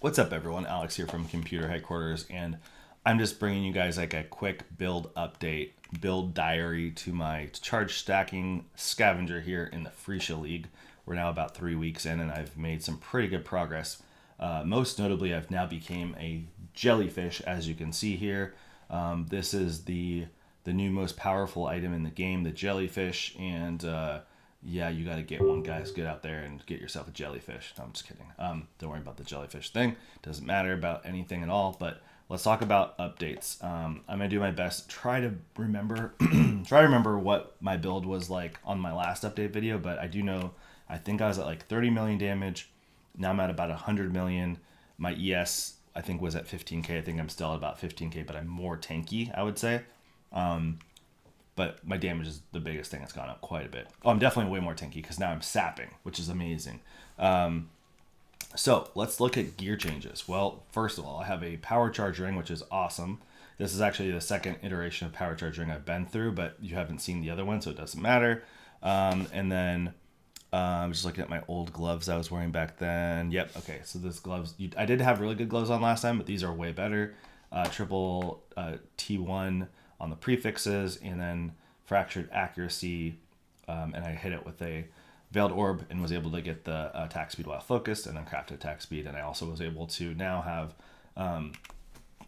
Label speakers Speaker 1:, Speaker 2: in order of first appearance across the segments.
Speaker 1: What's up, everyone? Alex here from Computer Headquarters, and I'm just bringing you guys like a quick build update, build diary to my charge stacking scavenger here in the Phrecia League. We're now about 3 weeks in, and I've made some pretty good progress. Most notably, I've now became a jellyfish, as you can see here. This is the new most powerful item in the game, the jellyfish, and yeah, you got to get one, guys. Get out there and get yourself a jellyfish. No, I'm just kidding. Don't worry about the jellyfish thing. Doesn't matter about anything at all. But let's talk about updates. I'm gonna do my best. Try to remember, what my build was like on my last update video. But I do know, I think I was at like 30 million damage. Now I'm at about 100 million. My ES, I think, was at 15k. I think I'm still at about 15k, but I'm more tanky, I would say. But my damage is the biggest thing that's gone up quite a bit. Oh, I'm definitely way more tanky because now I'm sapping, which is amazing. So let's look at gear changes. Well, first of all, I have a power charge ring, which is awesome. This is actually the second iteration of power charge ring I've been through, but you haven't seen the other one, so it doesn't matter. And then I'm just looking at my old gloves I was wearing back then. Yep, okay, so this gloves, I did have really good gloves on last time, but these are way better. Triple T1 on the prefixes, and then fractured accuracy, and I hit it with a veiled orb and was able to get the attack speed while focused, and then craft attack speed. And I also was able to now have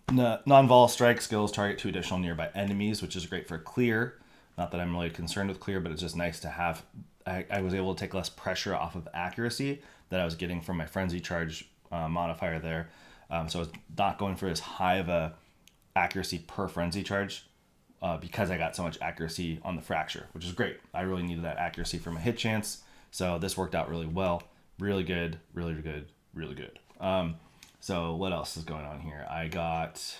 Speaker 1: non-vol strike skills target 2 additional nearby enemies, which is great for clear. Not that I'm really concerned with clear, but it's just nice to have. I was able to take less pressure off of accuracy that I was getting from my frenzy charge modifier there. So I was not going for as high of a accuracy per frenzy charge because I got so much accuracy on the fracture, which is great. I really needed that accuracy for my hit chance. So this worked out really well. Really good, really good, really good. So what else is going on here? I got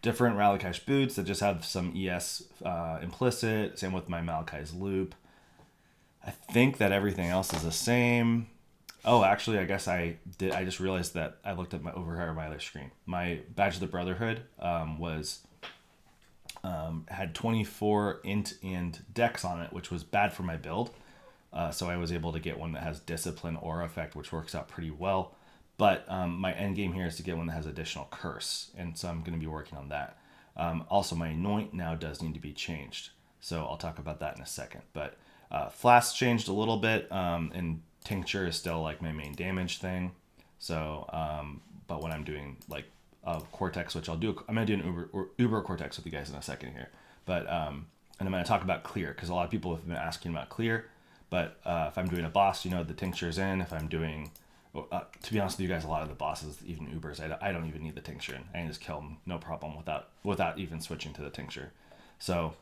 Speaker 1: different Rallycash boots that just have some ES implicit. Same with my Malakai's loop. I think that everything else is the same. Oh, actually, I guess I did. I just realized that I looked at my over here on my other screen. My Badge of the Brotherhood had 24 int and dex on it, which was bad for my build. So I was able to get one that has discipline aura effect, which works out pretty well. But my end game here is to get one that has additional curse, and so I'm going to be working on that. Also, my anoint now does need to be changed, so I'll talk about that in a second. But Flask changed a little bit, and tincture is still like my main damage thing. So, but when I'm doing like cortex, which I'm gonna do an Uber cortex with you guys in a second here. But and I'm gonna talk about clear because a lot of people have been asking about clear. But if I'm doing a boss, the tincture is in. If I'm doing, to be honest with you guys, a lot of the bosses, even Ubers, I don't even need the tincture in. I can just kill them, no problem, without even switching to the tincture. So,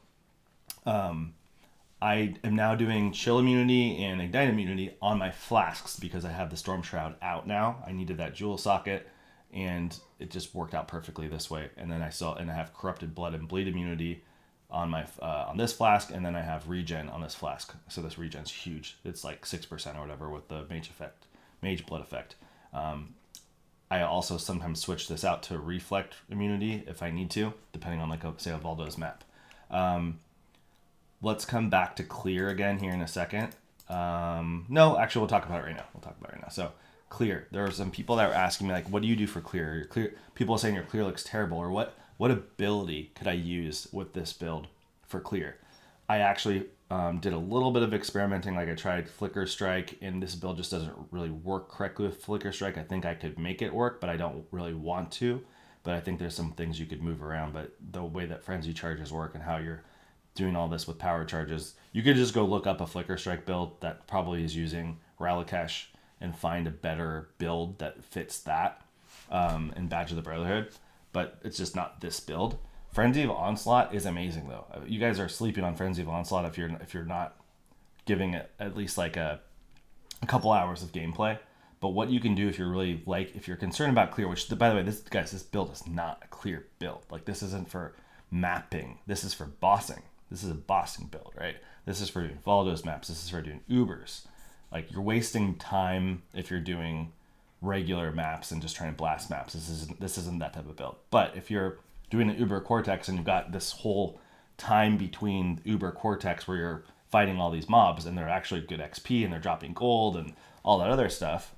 Speaker 1: I am now doing chill immunity and ignite immunity on my flasks because I have the storm shroud out now. I needed that jewel socket, and it just worked out perfectly this way. And then I have corrupted blood and bleed immunity on my on this flask, and then I have regen on this flask. So this regen's huge. It's like 6% or whatever with the mage blood effect. I also sometimes switch this out to reflect immunity if I need to, depending on like say a Valdo's map. Let's come back to clear again here in a second. No, actually, we'll talk about it right now. So clear. There are some people that were asking me like, what do you do for clear? Your clear. People are saying your clear looks terrible, or what ability could I use with this build for clear? I actually did a little bit of experimenting. Like I tried Flicker Strike, and this build just doesn't really work correctly with Flicker Strike. I think I could make it work, but I don't really want to. But I think there's some things you could move around. But the way that frenzy charges work and how you're doing all this with power charges, you could just go look up a Flicker Strike build that probably is using Rallycash and find a better build that fits that in Badge of the Brotherhood. But it's just not this build. Frenzy of Onslaught is amazing though. You guys are sleeping on Frenzy of Onslaught if you're not giving it at least like a couple hours of gameplay. But what you can do if you're concerned about clear, which by the way, this build is not a clear build. Like this isn't for mapping. This is for bossing. This is a bossing build, right? This is for doing Valdo's maps. This is for doing Ubers. Like you're wasting time if you're doing regular maps and just trying to blast maps. This isn't that type of build. But if you're doing an Uber Cortex and you've got this whole time between Uber Cortex where you're fighting all these mobs and they're actually good XP and they're dropping gold and all that other stuff,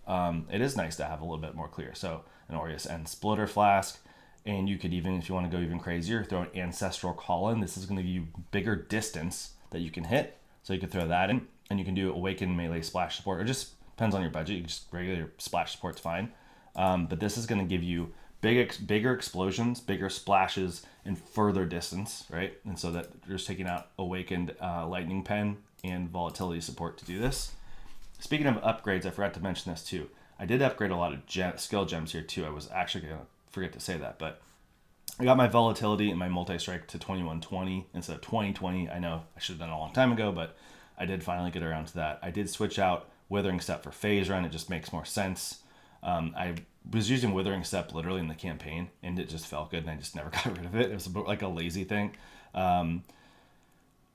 Speaker 1: it is nice to have a little bit more clear. So an Aureus End Splitter Flask, and you could even, if you want to go even crazier, throw an Ancestral Call in. This is going to give you bigger distance that you can hit, so you could throw that in, and you can do Awaken Melee Splash Support. It just depends on your budget. You just regular splash support's fine, but this is going to give you bigger explosions, bigger splashes, and further distance, right? And so that you're just taking out Awakened Lightning Pen and Volatility support to do this. Speaking of upgrades, I forgot to mention this too. I did upgrade a lot of skill gems here too. I was actually going to forget to say that, but I got my Volatility and my Multi-Strike to 2120 instead of 2020. I know I should have done it a long time ago, but I did finally get around to that. I did switch out Withering Step for Phase Run. It just makes more sense. I was using Withering Step literally in the campaign, and it just felt good, and I just never got rid of it. It was like a lazy thing.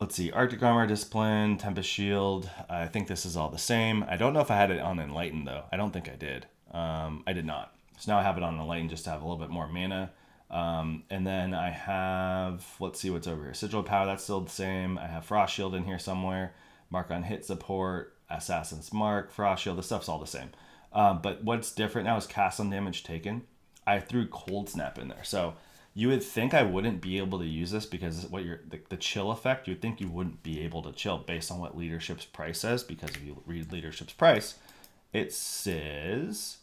Speaker 1: Let's see, Arctic Armor, Discipline, Tempest Shield. I think this is all the same. I don't know if I had it on Enlighten, though. I don't think I did. I did not. So now I have it on Enlighten just to have a little bit more mana. And then I have, let's see what's over here. Sigil Power, that's still the same. I have Frost Shield in here somewhere. Mark on Hit Support, Assassin's Mark, Frost Shield. This stuff's all the same. But what's different now is Cast on Damage Taken. I threw Cold Snap in there. So you would think I wouldn't be able to use this because what the chill effect, you would think you wouldn't be able to chill based on what Leadership's price says, because if you read Leadership's price, it says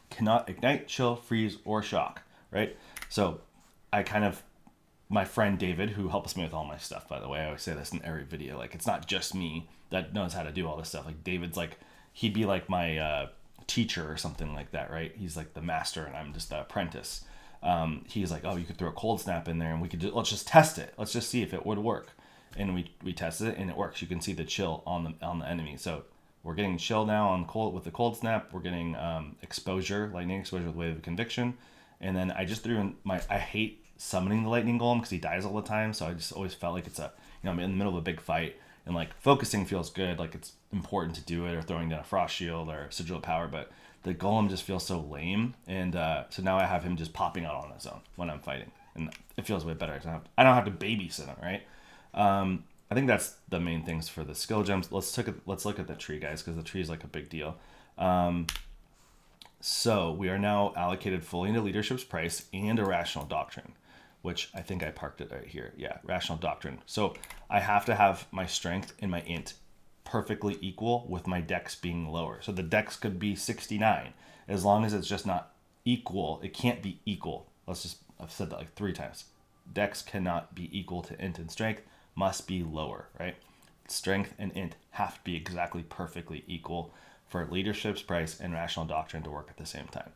Speaker 1: cannot ignite, chill, freeze, or shock, right? So I kind of, my friend David, who helps me with all my stuff, by the way, I always say this in every video, like it's not just me that knows how to do all this stuff. Like David's like, he'd be like my teacher or something like that, right? He's like the master and I'm just the apprentice. He's like, oh, you could throw a Cold Snap in there and we could let's just test it. Let's just see if it would work. And we tested it and it works. You can see the chill on the enemy. So we're getting chill now on with the Cold Snap. We're getting exposure, lightning exposure with Wave of Conviction. And then I just threw in I hate summoning the Lightning Golem because he dies all the time. So I just always felt like it's I'm in the middle of a big fight and like focusing feels good. Like it's important to do it, or throwing down a Frost Shield or Sigil Power, but the Golem just feels so lame. And so now I have him just popping out on his own when I'm fighting. And it feels way better. I don't have to babysit him, right? I think that's the main things for the skill gems. Let's look at the tree, guys, because the tree is like a big deal. So we are now allocated fully into Leadership's price and a Rational Doctrine, which I think I parked it right here. Yeah, Rational Doctrine. So I have to have my strength and my int perfectly equal with my dex being lower. So the dex could be 69. As long as it's just not equal, it can't be equal. I've said that like 3 times. Dex cannot be equal to int and strength, must be lower, right? Strength and int have to be exactly perfectly equal for Leadership's price and Rational Doctrine to work at the same time.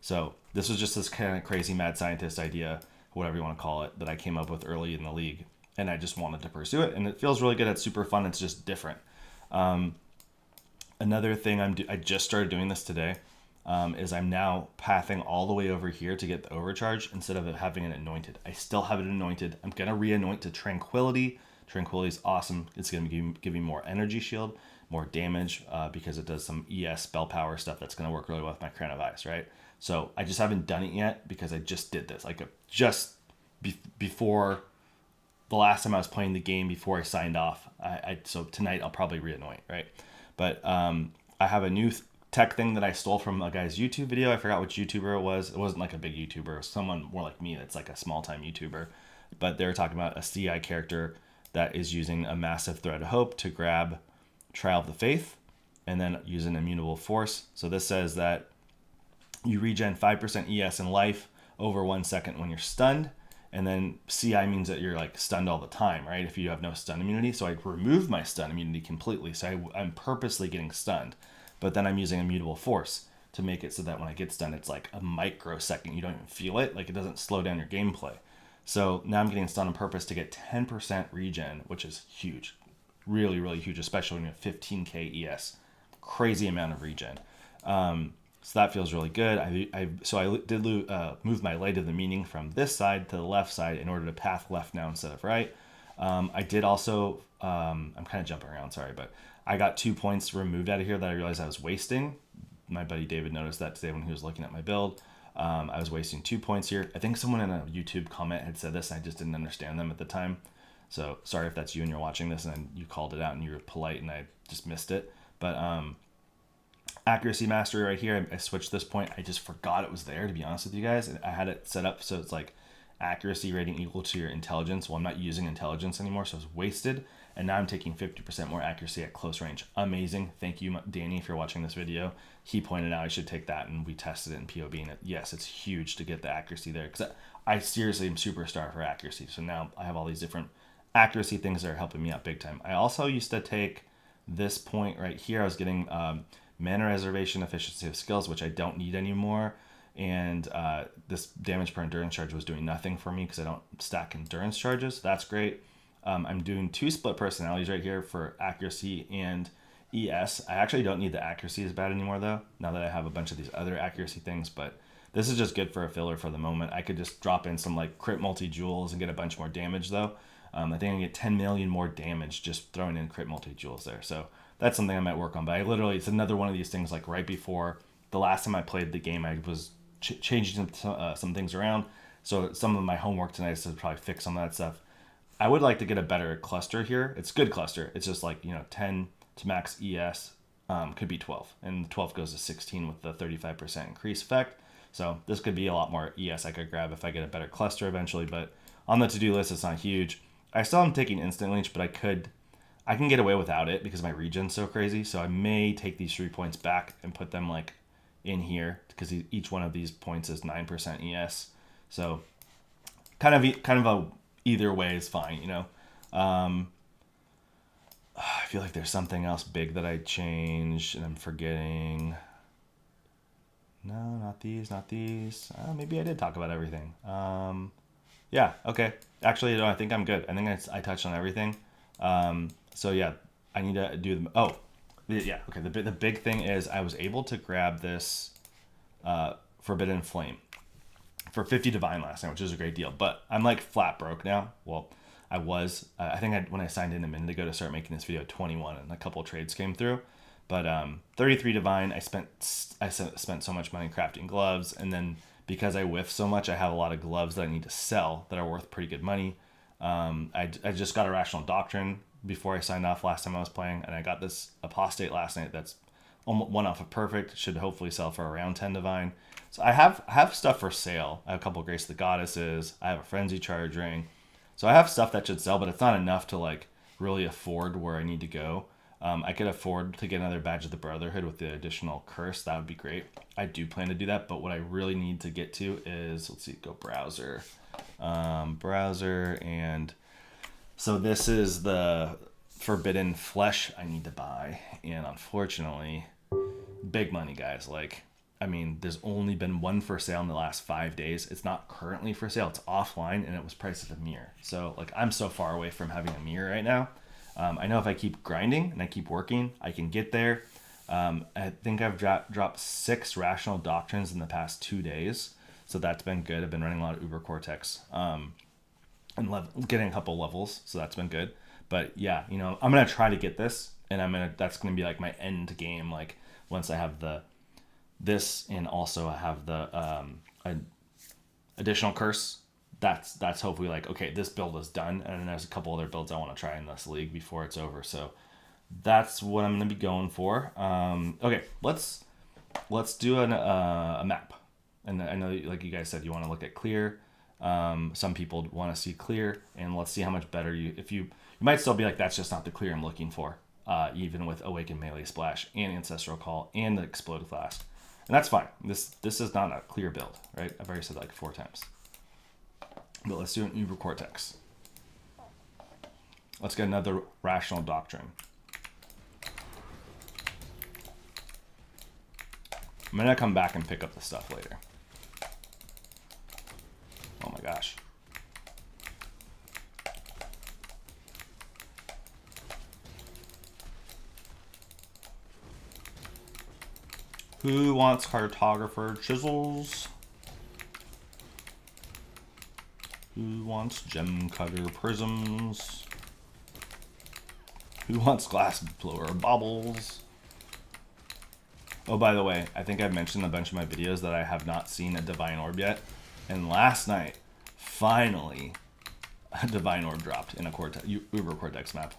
Speaker 1: So this was just this kind of crazy mad scientist idea, whatever you want to call it, that I came up with early in the league. And I just wanted to pursue it. And it feels really good. It's super fun. It's just different. Another thing I just started doing this today, is I'm now pathing all the way over here to get the overcharge instead of having it anointed. I still have it anointed. I'm going to re-anoint to Tranquility. Tranquility is awesome. It's going to give me more energy shield, more damage, because it does some ES spell power stuff that's going to work really well with my Crown of Ice, right? So I just haven't done it yet because I just did this. Like just before the last time I was playing the game, before I signed off. So tonight I'll probably re-anoint, right? But I have a new tech thing that I stole from a guy's YouTube video. I forgot which YouTuber it was. It wasn't like a big YouTuber. It was someone more like me that's like a small-time YouTuber. But they were talking about a CI character that is using a massive Thread of Hope to grab Trial of the Faith and then use an Immutable Force. So this says that you regen 5% ES in life over 1 second when you're stunned. And then CI means that you're like stunned all the time, right? If you have no stun immunity. So I removed my stun immunity completely. So I'm purposely getting stunned. But then I'm using Immutable Force to make it so that when I get stunned, it's like a microsecond. You don't even feel it. Like it doesn't slow down your gameplay. So now I'm getting stunned on purpose to get 10% regen, which is huge. Really, really huge, especially when you have 15k ES. Crazy amount of regen. So that feels really good. I did move my Light of the Meaning from this side to the left side in order to path left now instead of right. I did also, I'm kind of jumping around, sorry, but I got 2 points removed out of here that I realized I was wasting. My buddy David noticed that today when he was looking at my build. I was wasting 2 points here. I think someone in a YouTube comment had said this and I just didn't understand them at the time. So sorry if that's you and you're watching this and then you called it out and you were polite and I just missed it. But accuracy mastery right here, I switched this point. I just forgot it was there, to be honest with you guys. I had it set up so it's like accuracy rating equal to your intelligence. Well, I'm not using intelligence anymore, so it's wasted. And now I'm taking 50% more accuracy at close range. Amazing. Thank you, Danny, if you're watching this video. He pointed out I should take that, and we tested it in POE. And yes, it's huge to get the accuracy there, because I seriously am superstar for accuracy. So now I have all these different accuracy things that are helping me out big time. I also used to take this point right here. I was getting mana reservation, efficiency of skills, which I don't need anymore. And this damage per endurance charge was doing nothing for me because I don't stack endurance charges. That's great. I'm doing 2 split personalities right here for accuracy and ES. I actually don't need the accuracy as bad anymore though, now that I have a bunch of these other accuracy things, but this is just good for a filler for the moment. I could just drop in some like crit multi-jewels and get a bunch more damage though. I think I can get 10 million more damage just throwing in crit multi-jewels there. So that's something I might work on, but I literally, it's another one of these things like right before the last time I played the game, I was changing some things around. So some of my homework tonight is to probably fix some of that stuff. I would like to get a better cluster here. It's good cluster. It's just like, 10 to max ES, could be 12. And 12 goes to 16 with the 35% increase effect. So this could be a lot more ES I could grab if I get a better cluster eventually. But on the to-do list, it's not huge. I still am taking instant leech, but I can get away without it because my regen's so crazy. So I may take these 3 points back and put them like in here because each one of these points is 9% ES. So kind of a either way is fine, I feel like there's something else big that I changed and I'm forgetting. No, not these. Maybe I did talk about everything. Yeah, okay. Actually, no, I think I'm good. I think I touched on everything. So yeah, I need to do them. Oh, yeah, okay. The big thing is I was able to grab this Forbidden Flame for 50 divine last night, which is a great deal. But I'm like flat broke now. Well, I was. I think when I signed in a minute ago to start making this video, 21, and a couple trades came through. But 33 divine. I spent so much money crafting gloves, and then because I whiff so much, I have a lot of gloves that I need to sell that are worth pretty good money. I just got a rational doctrine before I signed off last time I was playing, and I got this apostate last night that's almost one off of perfect. Should hopefully sell for around 10 divine. So I have stuff for sale. I have a couple of Grace of the Goddesses. I have a Frenzy Charge Ring. So I have stuff that should sell, but it's not enough to like really afford where I need to go. I could afford to get another Badge of the Brotherhood with the additional curse. That would be great. I do plan to do that, but what I really need to get to is, let's see, go browser. Browser, and so this is the Forbidden Flesh I need to buy, and unfortunately, big money, guys. Like, I mean, there's only been one for sale in the last 5 days. It's not currently for sale. It's offline, and it was priced at a mirror. So, like, I'm so far away from having a mirror right now. I know if I keep grinding and I keep working, I can get there. I think I've dropped 6 rational doctrines in the past 2 days. So that's been good. I've been running a lot of Uber Cortex and getting a couple levels. So that's been good. But yeah, I'm going to try to get this, and that's going to be like my end game. Like once I have this and also I have the additional curse, that's hopefully like, okay, this build is done. And then there's a couple other builds I want to try in this league before it's over. So that's what I'm going to be going for. Okay, let's do a map. And I know, like you guys said, you want to look at clear. Some people want to see clear, and let's see how much better you might still be like, that's just not the clear I'm looking for, even with Awakened Melee Splash and Ancestral Call and the Explode Flask. And that's fine. This is not a clear build, right? I've already said that like 4 times. But let's do an Uber Cortex. Let's get another Rational Doctrine. I'm going to come back and pick up the stuff later. Oh my gosh. Who wants cartographer chisels? Who wants gem cutter prisms? Who wants glass blower baubles? Oh, by the way, I think I've mentioned in a bunch of my videos that I have not seen a Divine Orb yet. And last night, finally, a divine orb dropped in a cortex, Uber cortex map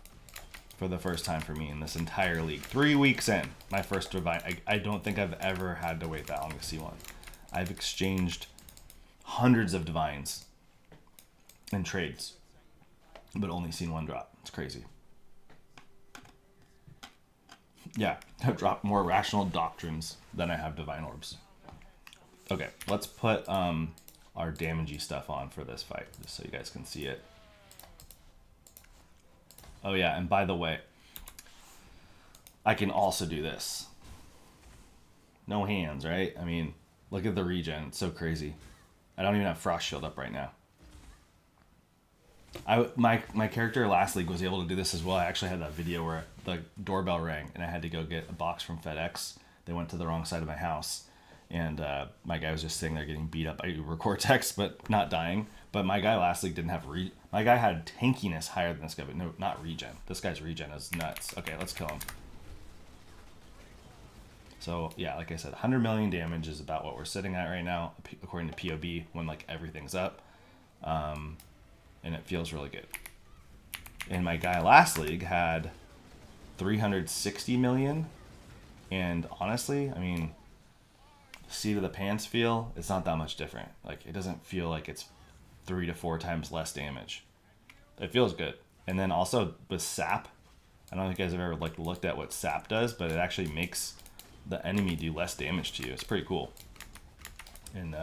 Speaker 1: for the first time for me in this entire league. 3 weeks in, my first divine. I don't think I've ever had to wait that long to see one. I've exchanged hundreds of divines in trades, but only seen one drop. It's crazy. Yeah, I've dropped more rational doctrines than I have divine orbs. Okay, let's put our damagey stuff on for this fight, just so you guys can see it. Oh yeah, and by the way, I can also do this. No hands, right? I mean, look at the regen. It's so crazy. I don't even have Frost Shield up right now. My character last league was able to do this as well. I actually had that video where the doorbell rang and I had to go get a box from FedEx. They went to the wrong side of my house. And my guy was just sitting there getting beat up by Uber Cortex, but not dying. But my guy last league didn't have my guy had tankiness higher than this guy, but no, not regen. This guy's regen is nuts. Okay, let's kill him. So yeah, like I said, 100 million damage is about what we're sitting at right now, according to POB, when like everything's up, and it feels really good. And my guy last league had 360 million, and honestly, I mean, seat of the pants feel, it's not that much different. Like, it doesn't feel like it's 3 to 4 times less damage. It feels good. And then also with sap, I don't know if you guys have ever like looked at what sap does, but it actually makes the enemy do less damage to you. It's pretty cool. And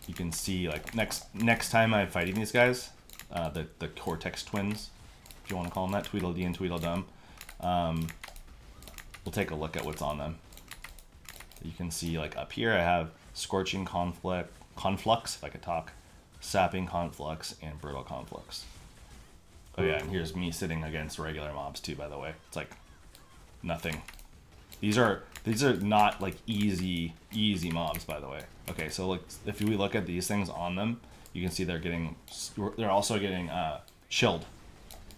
Speaker 1: you can see like next time I'm fighting these guys, the Cortex twins, if you want to call them that, Tweedledee and Tweedledum, we'll take a look at what's on them. You can see like up here I have Scorching Conflux, if I could talk, Sapping Conflux, and Brutal Conflux. Oh yeah, and here's me sitting against regular mobs too, by the way. It's like nothing. These are not like easy mobs, by the way. Okay, so like if we look at these things on them, you can see they're also getting chilled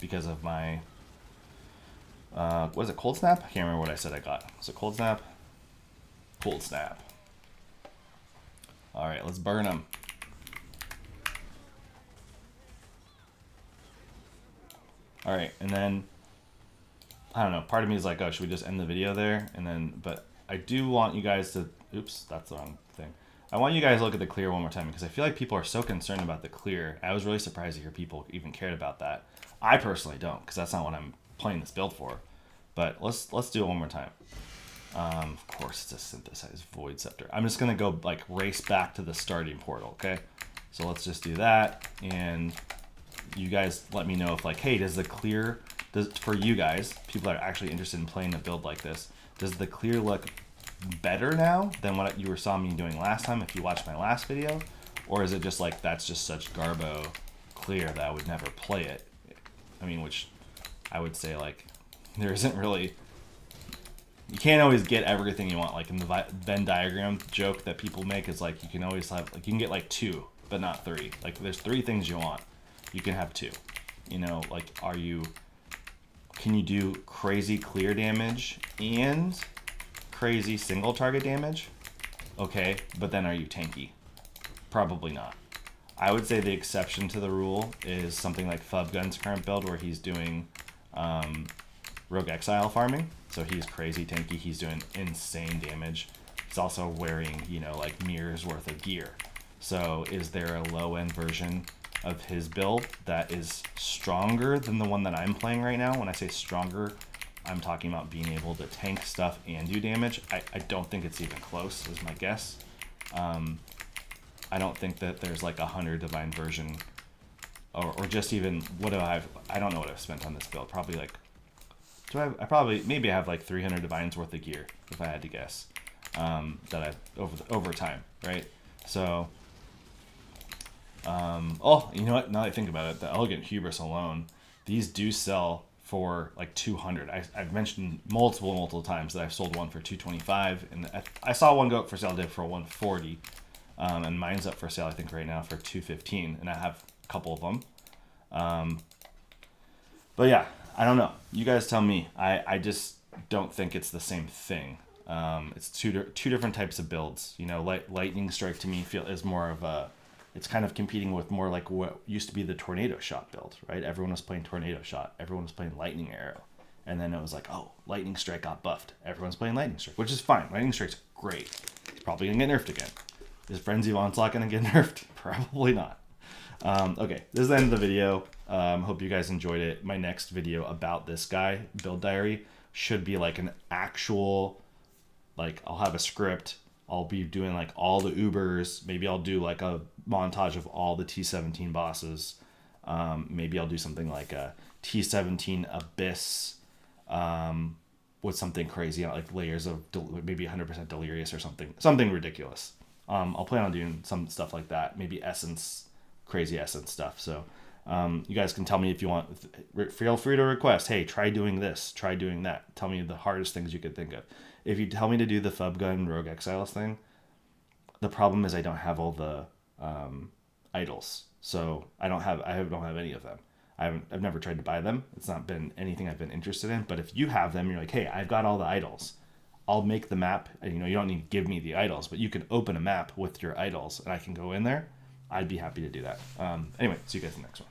Speaker 1: because of my what is it, Cold Snap? I can't remember what I said I got. Was it Cold Snap? Cold Snap. All right, let's burn them. All right, and then I don't know. Part of me is like, oh, should we just end the video there? And then, but I do want you guys to. Oops, that's the wrong thing. I want you guys to look at the clear one more time because I feel like people are so concerned about the clear. I was really surprised to hear people even cared about that. I personally don't, because that's not what I'm playing this build for. But let's do it one more time. Of course, it's a synthesized void scepter. I'm just gonna go like race back to the starting portal. Okay, so let's just do that, and you guys let me know if like, hey, does the clear, for you guys, people that are actually interested in playing a build like this, does the clear look better now than what you saw me doing last time if you watched my last video, or is it just like that's just such garbo clear that I would never play it? I mean, which I would say like there isn't really. You can't always get everything you want. Like in the Venn diagram joke that people make is like you can always have, like you can get like 2, but not 3. Like there's 3 things you want. You can have 2. You know, like can you do crazy clear damage and crazy single target damage? Okay, but then are you tanky? Probably not. I would say the exception to the rule is something like Fubgun's current build where he's doing Rogue Exile farming. So he's crazy tanky. He's doing insane damage. He's also wearing, you know, like mirrors worth of gear. So is there a low end version of his build that is stronger than the one that I'm playing right now? When I say stronger, I'm talking about being able to tank stuff and do damage. I don't think it's even close, is my guess. I don't think that there's like 100 divine version or just even, what do I have? I don't know what I've spent on this build. Probably like, maybe I have like 300 divines worth of gear, if I had to guess, that I over time, right? So, oh, you know what? Now that I think about it, the Elegant Hubris alone, these do sell for like 200. I've mentioned multiple times that I've sold one for 225, and I saw one go up for sale today for 140, and mine's up for sale I think right now for 215, and I have a couple of them. But yeah, I don't know. You guys tell me. I just don't think it's the same thing. It's two different types of builds. You know, Lightning Strike to me is more of a it's kind of competing with more like what used to be the tornado shot build, right? Everyone was playing tornado shot. Everyone was playing lightning arrow. And then it was like, oh, lightning strike got buffed. Everyone's playing lightning strike, which is fine. Lightning strike's great. It's probably going to get nerfed again. Is Frenzy of Onslaught going to get nerfed? Probably not. Okay, this is the end of the video. Hope you guys enjoyed it. My next video about this guy, build diary, should be like an actual, like I'll have a script. I'll be doing like all the Ubers. Maybe I'll do like a montage of all the T17 bosses. Maybe I'll do something like a T17 Abyss with something crazy, like layers of maybe 100% delirious or something ridiculous. I'll plan on doing some stuff like that. Maybe Essence, crazy Essence stuff. So you guys can tell me if you want. Feel free to request, hey, try doing this, try doing that. Tell me the hardest things you could think of. If you tell me to do the Fub Gun Rogue Exiles thing, the problem is I don't have all the idols. So I don't have any of them. I've never tried to buy them. It's not been anything I've been interested in. But if you have them, you're like, hey, I've got all the idols. I'll make the map. And, you don't need to give me the idols, but you can open a map with your idols, and I can go in there. I'd be happy to do that. Anyway, see you guys in the next one.